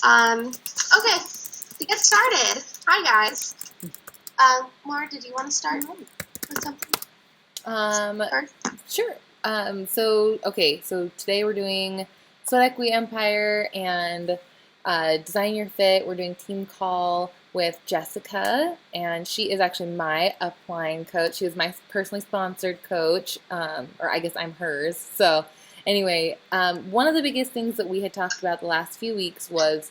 Okay, to get started. Hi, guys. Laura, did you want to start with something first? Sure. So today we're doing Sweat Equity Empire and Design Your Fit. We're doing team call with Jessica, and she is actually my upline coach. She is my personally sponsored coach, or I guess I'm hers. So anyway, one of the biggest things that we had talked about the last few weeks was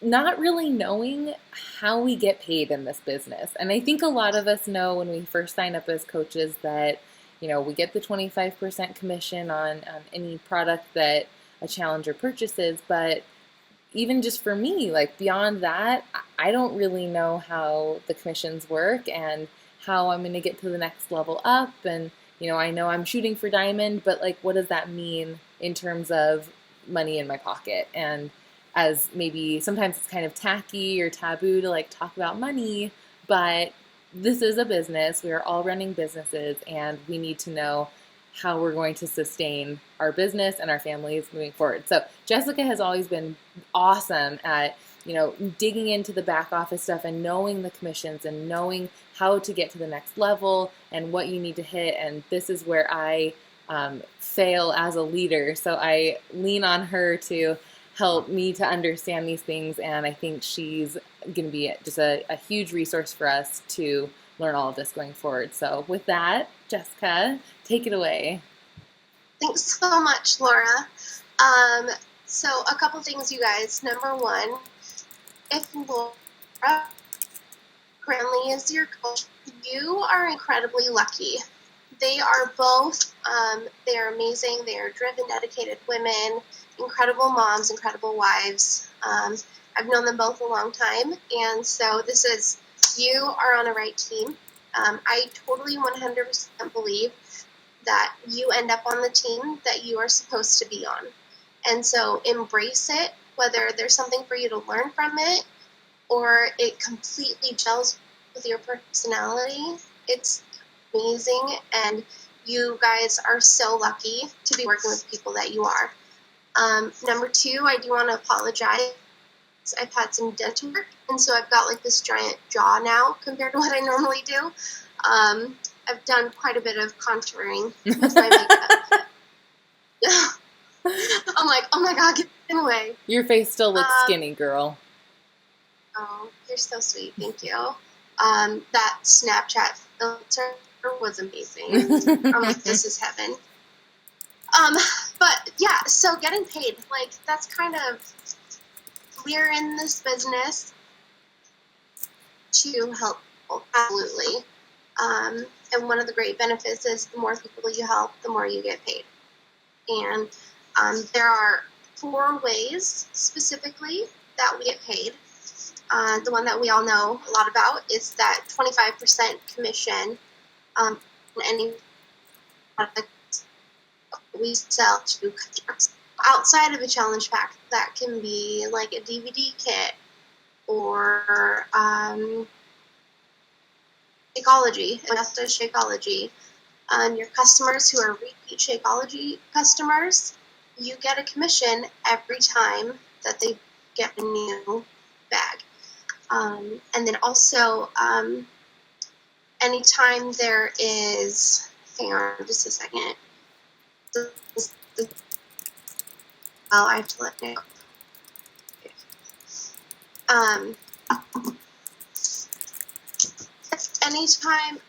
not really knowing how we get paid in this business. And I think a lot of us know when we first sign up as coaches that, we get the 25% commission on any product that a challenger purchases. But even just for me, like beyond that, I don't really know how the commissions work and how I'm going to get to the next level up. And, I know I'm shooting for diamond, but like, what does that mean in terms of money in my pocket? And as maybe sometimes it's kind of tacky or taboo to like talk about money, but this is a business. We are all running businesses, and we need to know how we're going to sustain our business and our families moving forward. So Jessica has always been awesome at, digging into the back office stuff and knowing the commissions and knowing how to get to the next level and what you need to hit. And this is where I fail as a leader. So I lean on her to help me to understand these things, and I think she's going to be just a huge resource for us to learn all of this going forward. So with that, Jessica, take it away. Thanks so much, Laura. So a couple things, you guys. Number one, if Laura currently is your coach, you are incredibly lucky. They are both, they are amazing. They are driven, dedicated women, incredible moms, incredible wives. I've known them both a long time, and so you are on a right team. I totally 100% believe that you end up on the team that you are supposed to be on. And so embrace it, whether there's something for you to learn from it or it completely gels with your personality. It's amazing, and you guys are so lucky to be working with people that you are. Number two, I do want to apologize. I've had some dental work, and so I've got like this giant jaw now compared to what I normally do. I've done quite a bit of contouring with my makeup. I'm like, oh my God, get away. Your face still looks skinny, girl. Oh, you're so sweet. Thank you. That Snapchat filter was amazing. I'm like, this is heaven. But yeah, so getting paid, like that's kind of, we're in this business to help people, absolutely. And one of the great benefits is the more people you help, the more you get paid. And there are 4 ways specifically that we get paid. The one that we all know a lot about is that 25% commission on any product we sell to customers. Outside of a challenge pack, that can be like a DVD kit or Shakeology, Augusta Shakeology. Your customers who are repeat Shakeology customers, you get a commission every time that they get a new bag. And then also, anytime there is, hang on just a second. Oh, I have to let it go. Anytime,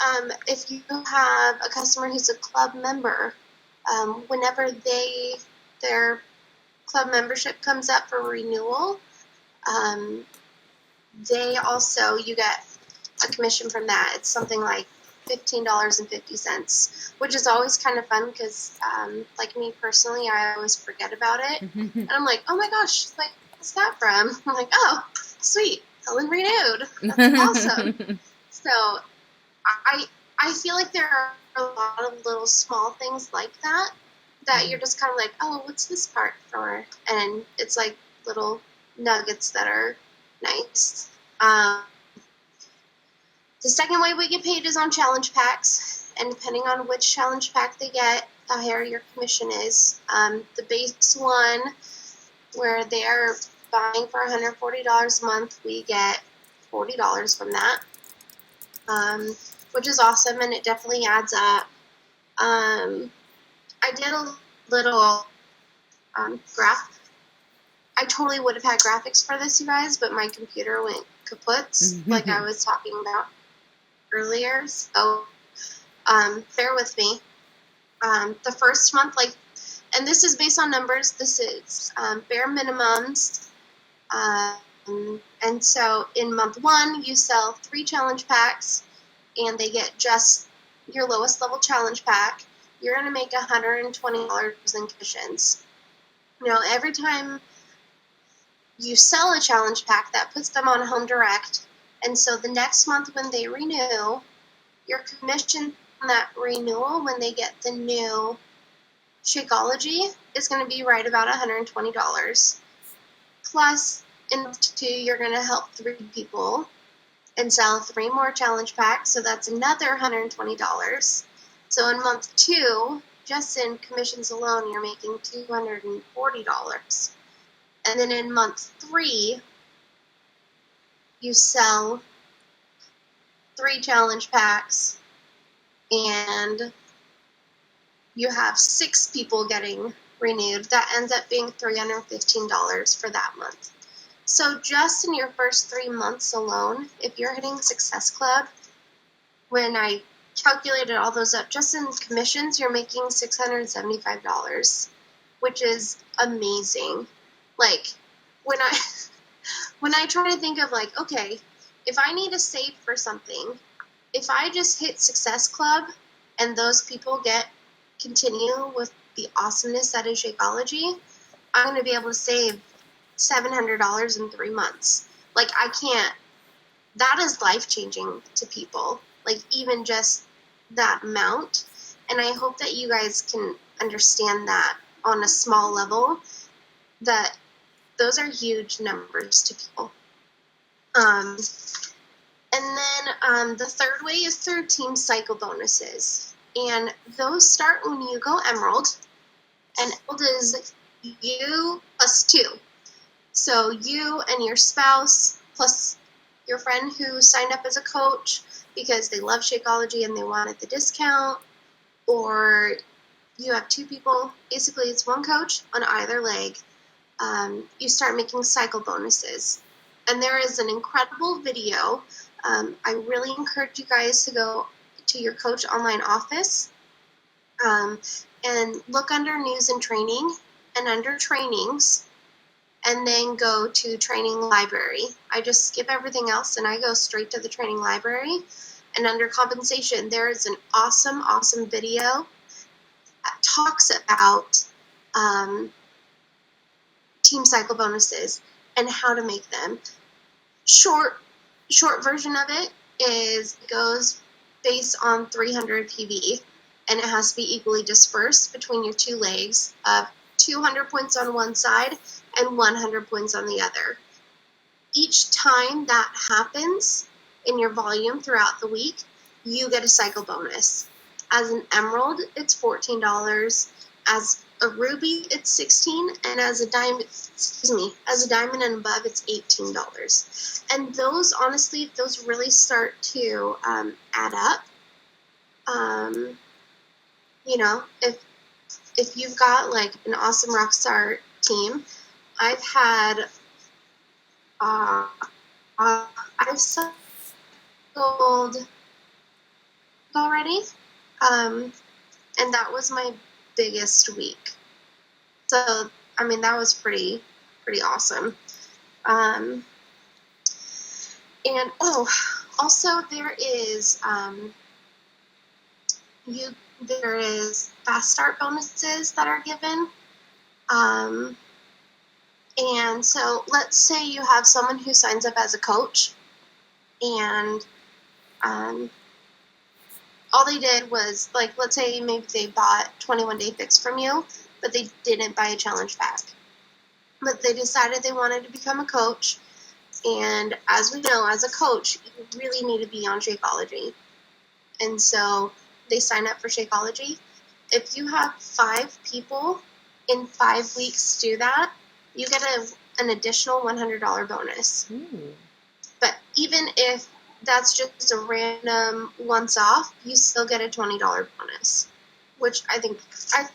if you have a customer who's a club member, whenever their club membership comes up for renewal, you get a commission from that. It's something like $15.50, which is always kind of fun because, like me personally, I always forget about it. And I'm like, oh my gosh, like, what's that from? I'm like, oh, sweet, Helen renewed. That's awesome. So I feel like there are a lot of little small things like that you're just kind of like, oh, what's this part for? And it's like little nuggets that are nice. The second way we get paid is on challenge packs, and depending on which challenge pack they get, the higher your commission is. The base one, where they are buying for $140 a month, we get $40 from that, which is awesome, and it definitely adds up. I did a little graph. I totally would have had graphics for this, you guys, but my computer went kaput, like I was talking about earlier. So bear with me. The first month, and this is based on numbers. This is bare minimums. And so in month 1, you sell 3 challenge packs, and they get just your lowest level challenge pack. You're going to make $120 in commissions. Now, every time you sell a challenge pack, that puts them on home direct. And so the next month when they renew, your commission on that renewal, when they get the new Shakeology, is going to be right about $120. Plus, in month 2, you're going to help 3 people and sell 3 more challenge packs, so that's another $120. So in month 2, just in commissions alone, you're making $240. And then in month 3, you sell 3 challenge packs, and you have 6 people getting renewed. That ends up being $315 for that month. So just in your first 3 months alone, if you're hitting Success Club, when I calculated all those up, just in commissions, you're making $675, which is amazing. Like, when I try to think of, like, okay, if I need to save for something, if I just hit Success Club and those people continue with the awesomeness that is Shakeology, I'm going to be able to save $700 in 3 months. Like, I can't, that is life-changing to people, like, even just that amount. And I hope that you guys can understand that on a small level, that those are huge numbers to people. And then the third way is through team cycle bonuses. And those start when you go Emerald. And Emerald is you plus 2. So you and your spouse plus your friend who signed up as a coach because they love Shakeology and they wanted the discount, or you have 2 people. Basically, it's 1 coach on either leg. You start making cycle bonuses. And there is an incredible video. I really encourage you guys to go to your coach online office and look under news and training and under trainings, and then go to training library. I just skip everything else and I go straight to the training library. And under compensation, there is an awesome video that talks about team cycle bonuses and how to make them. Short version of it is, it goes based on 300 PV, and it has to be equally dispersed between your 2 legs of 200 points on one side and 100 points on the other. Each time that happens in your volume throughout the week, you get a cycle bonus. As an Emerald, it's $14. As a Ruby, it's $16, and as a diamond, and above, it's $18. And those, honestly, if those really start to add up, you know, if you've got like an awesome rockstar team, I've had I've sold already, and that was my biggest week. So I mean, that was pretty awesome. And also there is there is fast start bonuses that are given. And so let's say you have someone who signs up as a coach, and all they did was, like, let's say maybe they bought 21 Day Fix from you, but they didn't buy a challenge pack. But they decided they wanted to become a coach, and as we know, as a coach, you really need to be on Shakeology. And so they sign up for Shakeology. If you have 5 people in 5 weeks do that, you get a an additional $100 bonus. Ooh. But even if that's just a random once off, you still get a $20 bonus, which I think I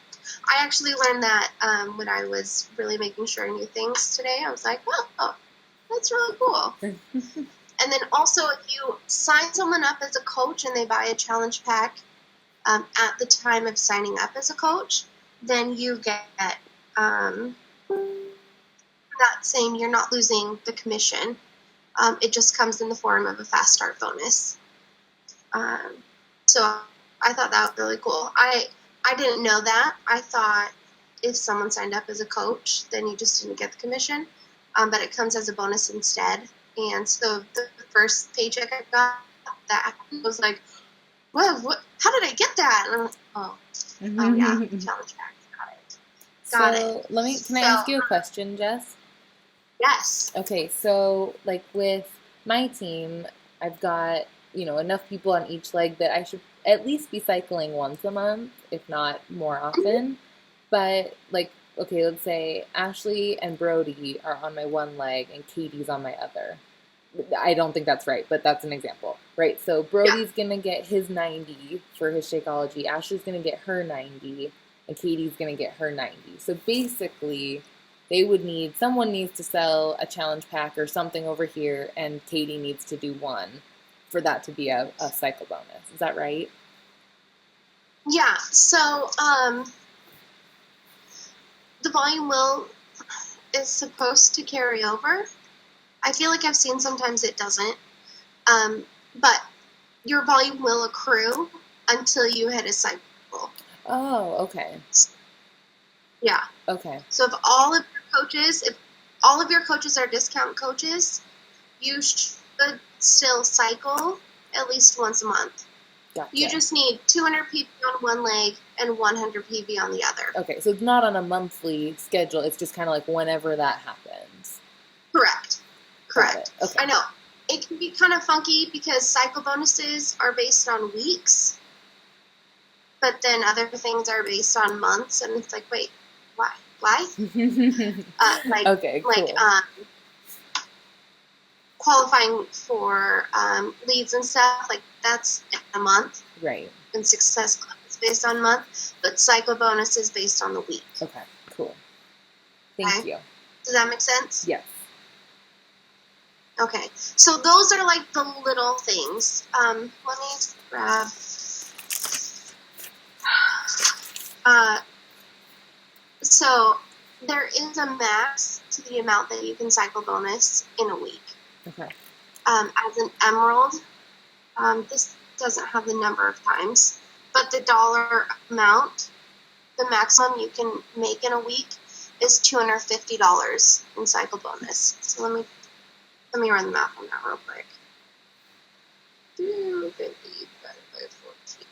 actually learned that when I was really making sure I knew things today. I was like, oh, that's really cool. And then also, if you sign someone up as a coach and they buy a challenge pack at the time of signing up as a coach, then you get that same, you're not losing the commission. It just comes in the form of a fast start bonus. So I thought that was really cool. I didn't know that. I thought if someone signed up as a coach, then you just didn't get the commission. But it comes as a bonus instead. And so the first paycheck I got, that was like, what? How did I get that? And I'm like, oh yeah, challenge pack. Got it. Can I ask you a question, Jess? Yes. Okay, so like with my team, I've got, enough people on each leg that I should at least be cycling once a month, if not more often. But like, okay, let's say Ashley and Brody are on my one leg and Katie's on my other. I don't think that's right, but that's an example, right? So Brody's going to get his 90 for his Shakeology. Ashley's going to get her 90, and Katie's going to get her 90. So basically, someone needs to sell a challenge pack or something over here, and Katie needs to do one for that to be a cycle bonus. Is that right? Yeah. So the volume is supposed to carry over. I feel like I've seen sometimes it doesn't. But your volume will accrue until you hit a cycle. Oh, okay. Yeah. Okay. So if all of your coaches are discount coaches, you should still cycle at least once a month. Gotcha. You just need 200 PV on one leg and 100 PV on the other. Okay, so it's not on a monthly schedule. It's just kind of like whenever that happens. Correct. Okay. I know. It can be kind of funky because cycle bonuses are based on weeks, but then other things are based on months, and it's like, wait, why? Okay, cool. Qualifying for leads and stuff, like that's a month. Right. And Success Club is based on month, but cycle bonus is based on the week. Okay, cool. Thank you. Does that make sense? Yes. Okay, so those are like the little things. Let me grab. So there is a max to the amount that you can cycle bonus in a week. Okay. As an emerald, this doesn't have the number of times, but the dollar amount, the maximum you can make in a week is $250 in cycle bonus. So let me run the math on that real quick. 250 divided by 14.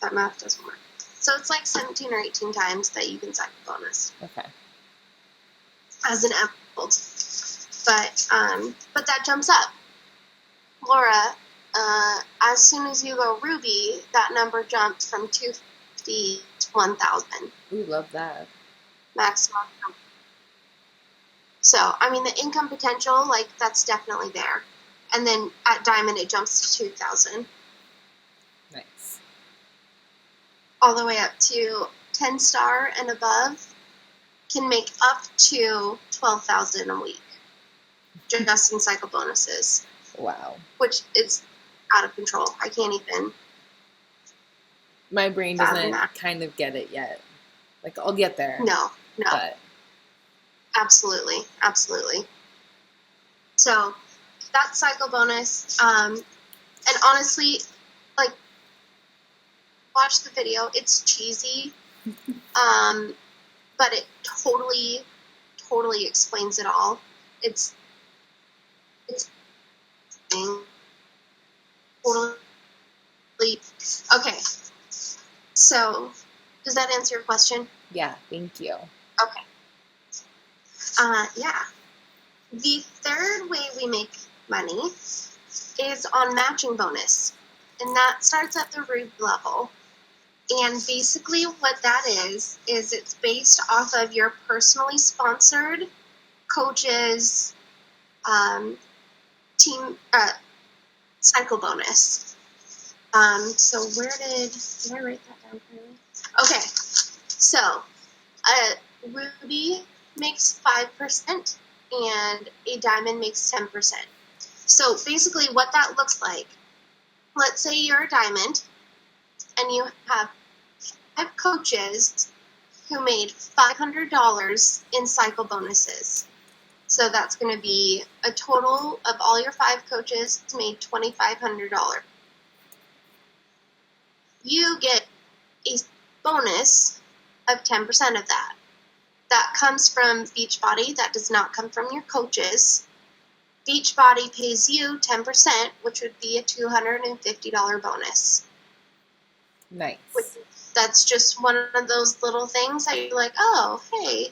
That math doesn't work. So it's like 17 or 18 times that you can cycle bonus. Okay. As an emerald. But that jumps up. Laura, as soon as you go ruby, that number jumps from 250 to 1,000. Ooh, love that. Maximum. So, I mean, the income potential, like, that's definitely there. And then at diamond, it jumps to 2,000. Nice. All the way up to 10 star and above can make up to 12,000 a week. Just in cycle bonuses. Wow. Which is out of control. I can't even. My brain doesn't kind of get it yet. Like, I'll get there. No. But. Absolutely. So, that's cycle bonus. And honestly, like, watch the video. It's cheesy. But it totally explains it all. It's totally okay. So, does that answer your question? Yeah, thank you. Okay. Yeah. The third way we make money is on matching bonus, and that starts at the Rube level. And basically, what that is it's based off of your personally sponsored coaches, team cycle bonus. So where did I write that down? Okay, so Ruby makes 5% and a diamond makes 10%. So basically what that looks like, let's say you're a diamond and you have 5 coaches who made $500 in cycle bonuses. So that's going to be a total of all your 5 coaches made $2,500. You get a bonus of 10% of that. That comes from Beachbody. That does not come from your coaches. Beachbody pays you 10%, which would be a $250 bonus. Nice. That's just one of those little things that you're like, oh, hey,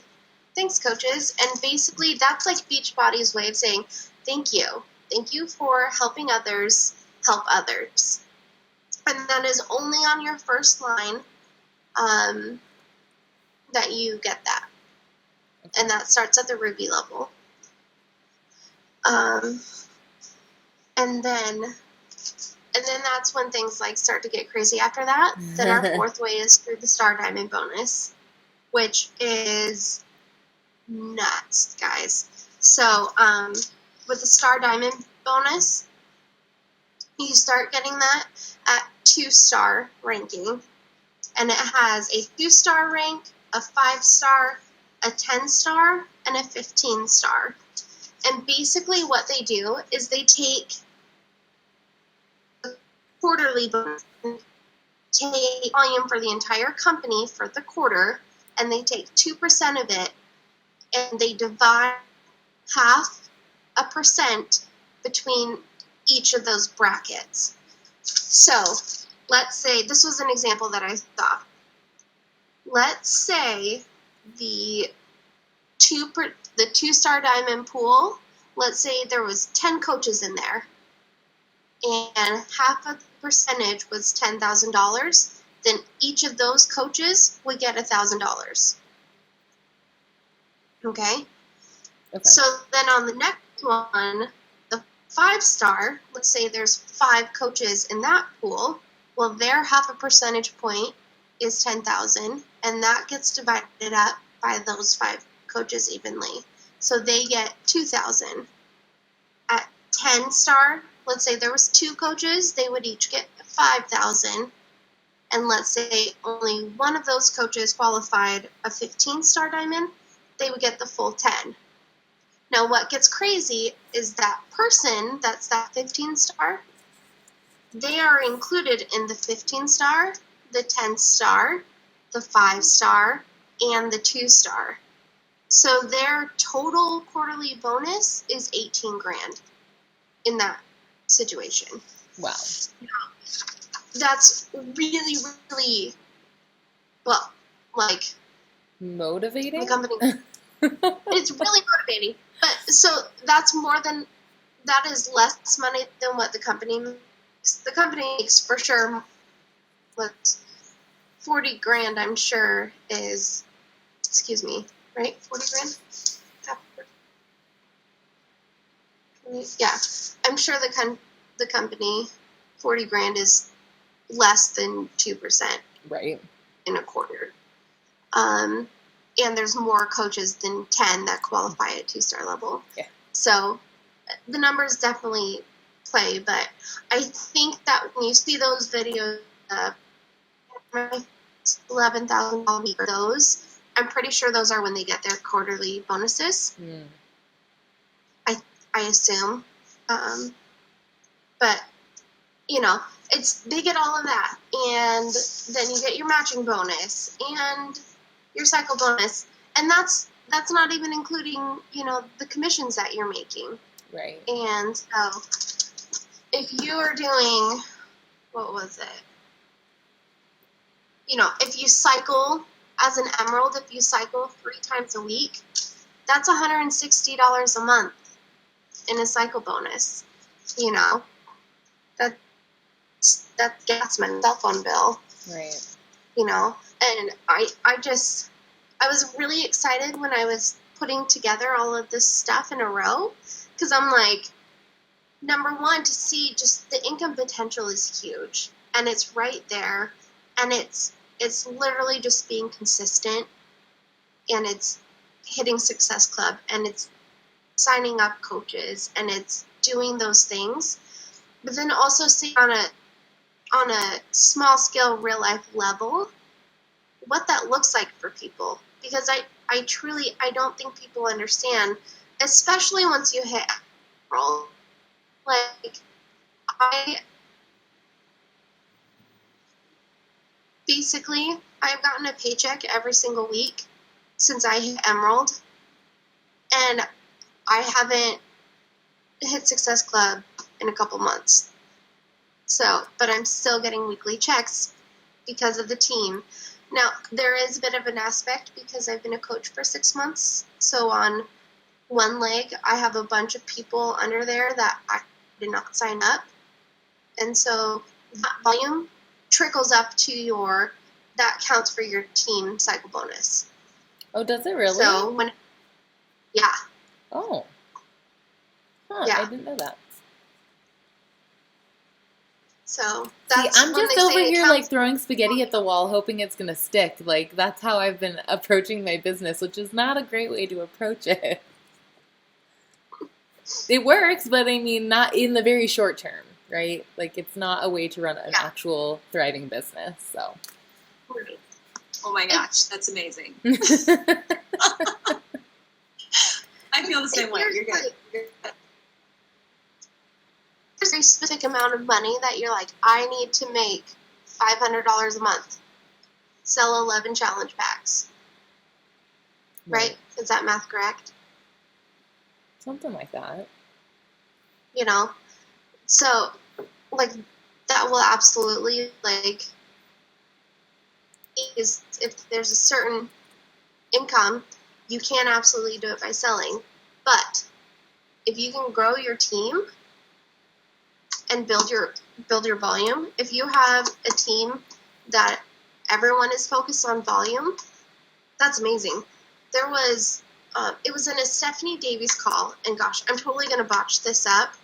thanks, coaches. And basically, that's like Beachbody's way of saying, thank you. Thank you for helping others help others. And that is only on your first line that you get that. Okay. And that starts at the Ruby level. And then that's when things like start to get crazy after that. Then our fourth way is through the Star Diamond bonus, which is nuts, guys. So with the Star Diamond bonus, you start getting that at 2-star ranking. And it has a 2-star rank, a 5-star, a 10-star, and a 15-star. And basically what they do is they take a quarterly bonus, take volume for the entire company for the quarter, and they take 2% of it, and they divide 0.5% between each of those brackets. So let's say, this was an example that I thought. Let's say the 2-star diamond pool, let's say there was 10 coaches in there, and half of the percentage was $10,000, then each of those coaches would get $1,000. Okay? So then on the next one, the 5-star, let's say there's 5 coaches in that pool, well, their half a percentage point is 10,000, and that gets divided up by those 5 coaches evenly. So they get 2,000. At 10-star, let's say there was 2 coaches, they would each get 5,000. And let's say only one of those coaches qualified a 15-star diamond, they would get the full 10. Now what gets crazy is that person that's that 15-star, they are included in the 15-star, the 10-star, the 5-star, and the 2-star. So their total quarterly bonus is $18,000 in that situation. Wow. That's really, really, well, like, motivating? the company. It's really motivating. But so that is less money than what the company makes. The company makes for sure, what, $40,000, I'm sure, is, excuse me, right? $40,000? Yeah, I'm sure the company, $40,000 is less than 2%. Right. In a quarter. And there's more coaches than 10 that qualify at 2-star level. Yeah. So the numbers definitely play, but I think that when you see those videos, $11,000 a week, those, I'm pretty sure those are when they get their quarterly bonuses. Mm. I assume. But, you know, they get all of that. And then you get your matching bonus and your cycle bonus. And that's not even including, you know, the commissions that you're making. Right. And so if you are doing, what was it? You know, if you cycle as an emerald, if you cycle 3 times a week, that's $160 a month in a cycle bonus. You know, that gets my cell phone bill. Right. You know, and I was really excited when I was putting together all of this stuff in a row, because I'm like, number one, to see just the income potential is huge, and it's right there, and it's literally just being consistent, and it's hitting Success Club, and it's signing up coaches, and it's doing those things, but then also see on a small scale, real life level what that looks like for people, because I truly don't think people understand, especially once you hit roll. Like, I've gotten a paycheck every single week since I hit Emerald, and I haven't hit Success Club in a couple months. So, but I'm still getting weekly checks because of the team. Now, there is a bit of an aspect because I've been a coach for 6 months. So on one leg, I have a bunch of people under there that I did not sign up. And so that volume trickles up to that counts for your team cycle bonus. Oh, does it really? So yeah. Oh. Huh, yeah. I didn't know that. So that's I'm just over here like throwing spaghetti at the wall, hoping it's going to stick. Like, that's how I've been approaching my business, which is not a great way to approach it. It works, but I mean, not in the very short term, right? Like, it's not a way to run an actual thriving business. So, oh my gosh, that's amazing. I feel the same way. You're good. There's a specific amount of money that you're like, I need to make $500 a month, sell 11 challenge packs. Right? Is that math correct? Something like that. You know? So, like, that will absolutely, like, if there's a certain income, you can absolutely do it by selling. But if you can grow your team and build your volume, if you have a team that everyone is focused on volume, that's amazing. There was, it was in a Stephanie Davies call, and gosh, I'm totally going to botch this up,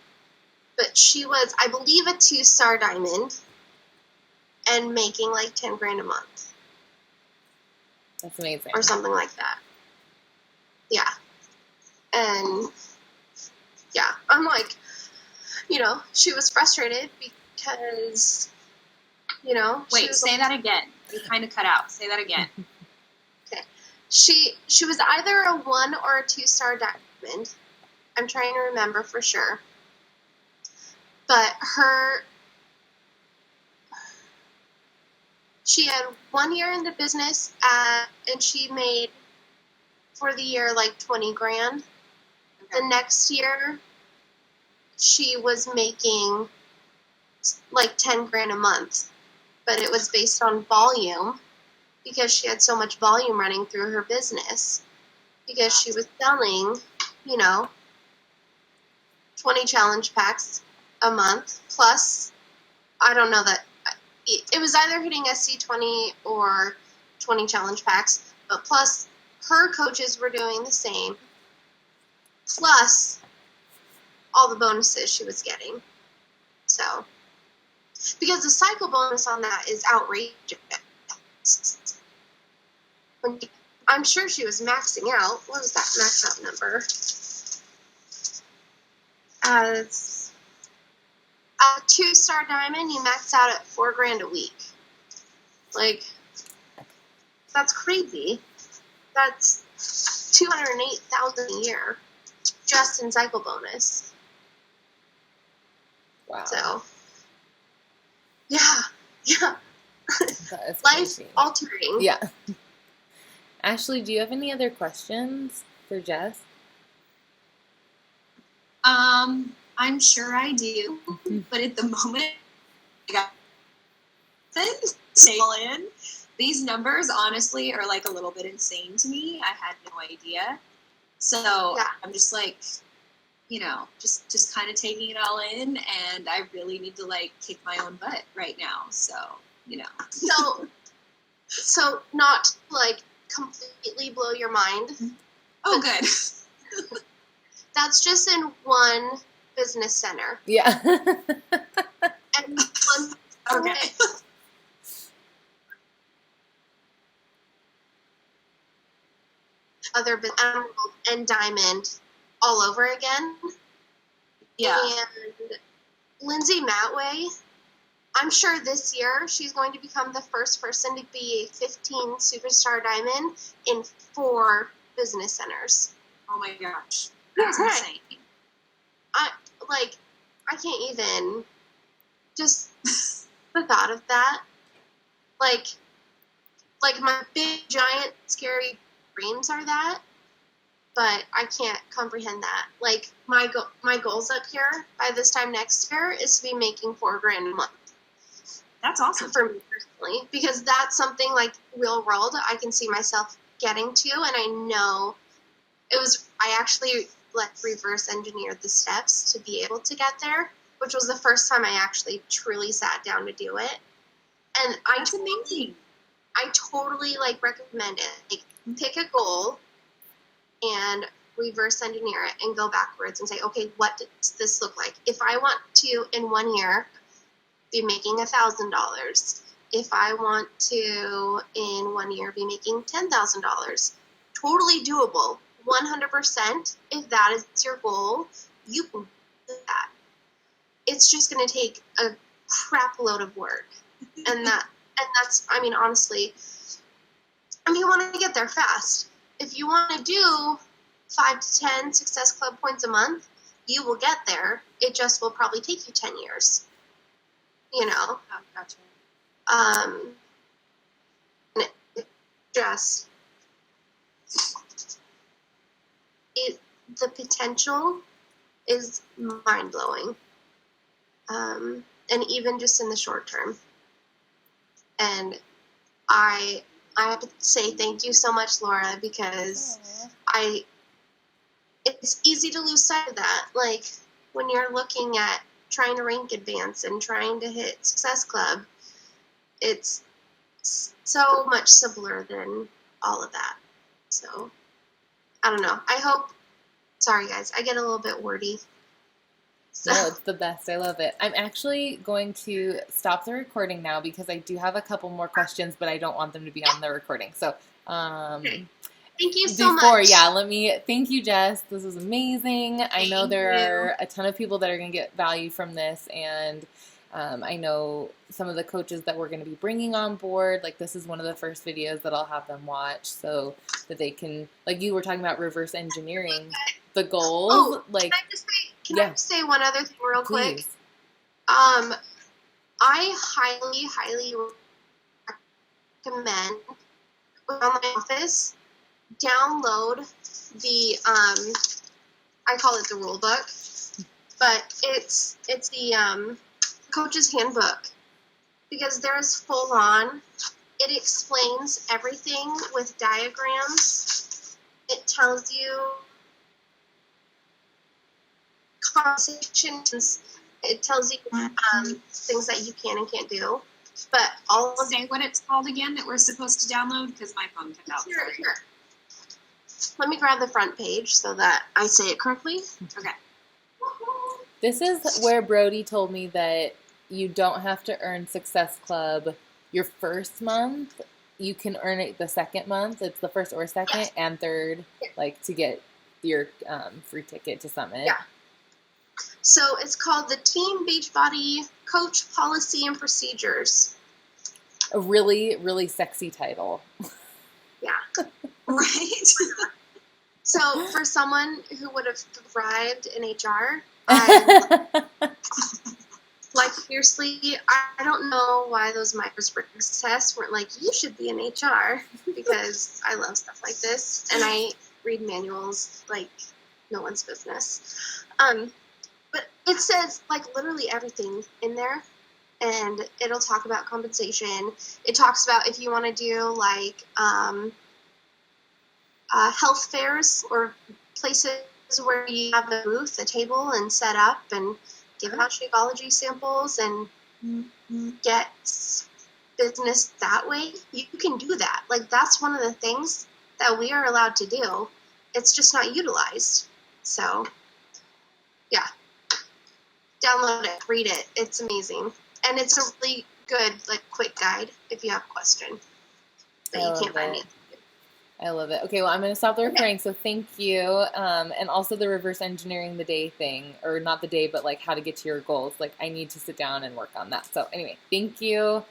but she was, I believe, a 2-star diamond and making like 10 grand a month. That's amazing. Or something like that. Yeah. And yeah, I'm like, you know, she was frustrated because, you know. Wait, say that again. You kind of cut out. Say that again. Okay. She was either a 1 or a 2-star diamond. I'm trying to remember for sure. But she had 1 year in the business and she made for the year like 20 grand. Okay. The next year she was making like 10 grand a month, but it was based on volume because she had so much volume running through her business because she was selling, you know, 20 challenge packs a month plus, I don't know that it was either hitting SC20 or 20 challenge packs, but plus her coaches were doing the same, plus all the bonuses she was getting. So, because the cycle bonus on that is outrageous. I'm sure she was maxing out. What was that max out number? As a 2-star diamond, you max out at 4 grand a week. Like, that's crazy. That's $208,000 a year just in cycle bonus. Wow. So, yeah. Life altering. Yeah. Ashley, do you have any other questions for Jess? I'm sure I do, but at the moment, I got in. These numbers, honestly, are like a little bit insane to me. I had no idea. So yeah. I'm just like, you know, just kind of taking it all in, and I really need to like kick my own butt right now. So, you know. So not like completely blow your mind. Oh, good. That's just in one business center. Yeah. And one Okay. other emerald and diamond all over again. Yeah. And Lindsay Matway, I'm sure this year she's going to become the first person to be a 15 superstar diamond in 4 business centers. Oh my gosh. That's insane. I can't even, just the thought of that, like my big, giant, scary dreams are that, but I can't comprehend that. Like, my goals up here by this time next year is to be making $4,000 a month. That's awesome. For me personally, because that's something like real world I can see myself getting to, and I know I actually reverse engineered the steps to be able to get there, which was the first time I actually truly sat down to do it. And That's amazing. I totally recommend it. Like, pick a goal and reverse engineer it and go backwards and say, okay, what does this look like? If I want to, in 1 year, be making $1,000, if I want to, in 1 year, be making $10,000, totally doable. 100%. If that is your goal, you can do that. It's just going to take a crap load of work, and that's, I mean, honestly, if you want to get there fast, if you want to do 5 to 10 Success Club points a month, you will get there. It just will probably take you 10 years. You know. Oh, gotcha. The potential is mind-blowing, and even just in the short term. And I have to say thank you so much, Laura, because it's easy to lose sight of that. Like, when you're looking at trying to rank advance and trying to hit Success Club, it's so much simpler than all of that. So, I don't know. Sorry guys, I get a little bit wordy. So. No, it's the best. I love it. I'm actually going to stop the recording now because I do have a couple more questions, but I don't want them to be on the recording. So, okay. Thank you so much. Thank you, Jess. This was amazing. I know there are a ton of people that are going to get value from this, and I know some of the coaches that we're going to be bringing on board. Like, this is one of the first videos that I'll have them watch so that they can, like you were talking about reverse engineering the goals. Oh, like, can I just say one other thing real quick? I highly, highly recommend on my office, download the I call it the rule book, but it's the coach's handbook, because there is full on. It explains everything with diagrams. It tells you conversations. It tells you things that you can and can't do. But all of say what it's called again that we're supposed to download, because my phone cut out. Here. Let me grab the front page so that I say it correctly. Okay. This is where Brody told me that you don't have to earn Success Club your first month. You can earn it the second month. It's the first or second and third, like, to get your free ticket to Summit. Yeah. So it's called the Team Beachbody Coach Policy and Procedures. A really, really sexy title. Yeah. Right? So for someone who would have thrived in HR, seriously, I don't know why those Myers-Briggs tests weren't like, you should be in HR, because I love stuff like this, and I read manuals like no one's business. But it says, literally everything in there, and it'll talk about compensation. It talks about if you want to do, health fairs or places where you have a booth, a table, and set up and give out Shakeology samples and get business that way. You can do that. That's one of the things that we are allowed to do. it's just not utilized. So, yeah, download it, read it. It's amazing. And it's a really good, like, quick guide if you have a question that you can't find it. I love it. Okay, well, I'm going to stop the recording, so thank you. And also the reverse engineering the day thing, or not the day, but like how to get to your goals. Like, I need to sit down and work on that. So anyway, thank you.